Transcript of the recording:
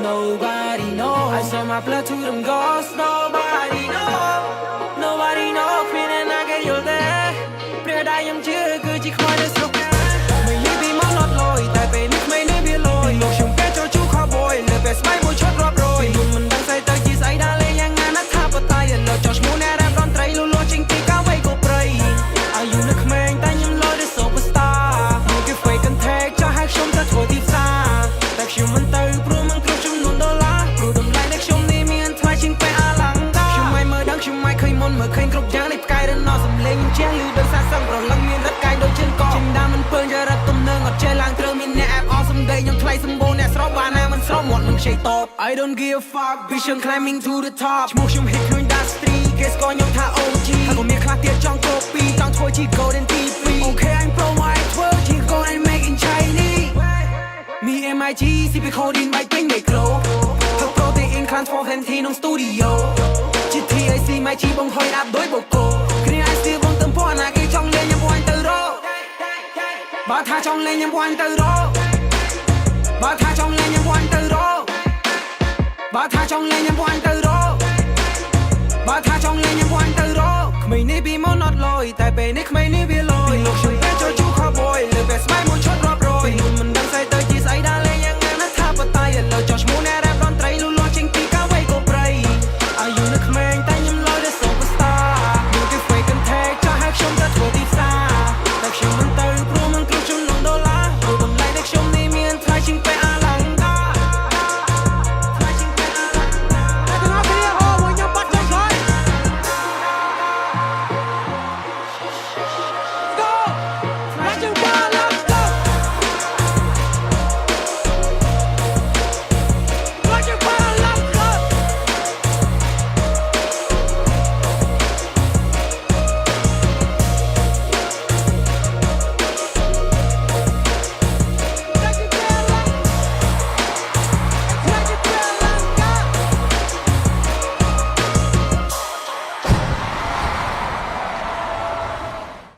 Nobody knows. I send my blood to them ghosts. Nobody knows. Nobody knows. Feeling I get you there. ព្រះដែលខ្ញុំជឿគឺជាខ្មោចនៅស្រុកណាមិននិយាយពីមកលត់លយតែពេលនេះមិននេះវាលយលោកខ្ញុំពេលចូលជួ cowboy លើពេលស្បែកមួយឈុតរាប់រយមិនដឹងស្អីទៅជាស្អីដល់លេងយ៉ាងណាណាថាបតាយលើចោះឈ្មោះអ្នករ៉េបតន្ត្រីលូលជាងទីកាវៃក៏ព្រៃអាយុនៅក្មេងតែខ្ញុំលយដូច superstar មកគេ fake and take ចោះឲ្យខ្ញុំទៅធ្វើទីផ្សារតែខ្ញុំមិនទៅព្រោះមិនគ្រប់ចំនួនដុល្លារព្រោះតម្លៃនៃខ្ញុំនេះមានថ្លៃជាងពេលអាឡាំងដាខ្ញុំមិនមើលដឹងខ្ញុំមិនឃើញមុនមើលឃើញគ្រប់យ៉ាងនេះផ្កាយរណោសំលេងជាងលឺដោយសារសឹងប្រឡឹងមានរត់កាយដូចជើងកចិនដាមិនពើចរត់ទំនើងអត់ចេះឡើងត្រូវមានអ្នក app អស់សំដីខ្ញុំថ្លៃសម្បូរអ្នកស្រោបបានណាមិនស្រោបមាត់មិនខ្ចីតប I don't give a fuck vision climbing to the top ឈ្មោះខ្ញុំ hit ខ្លួន industry គេស្គាល់ខ្ញុំថា OG ហើយក៏មានខ្លះទៀតចង់ copy ចង់ធ្វើជា golden TP Okay I'm pro I ធ្វើជា golden make in Chinese Me and my G CP coding បែកពេញ micro ធ្វើ protein clans for Fenty ក្នុង studio ជា TAC my G បងហុយ app ដូចបូកូគ្នា I still បងទំព័រណាគេចង់លេងខ្ញុំបងទៅរកបើថាចង់លេងខ្ញុំបងទៅរកបើថាចង់លេងខ្ញុំបងទៅរកបើថាចង់លេងខ្ញុំបងទៅរកបើថាចង់លេងខ្ញុំបងទៅរកក្មេងនេះពីមក not លយតែពេលនេះក្មេងនេះវា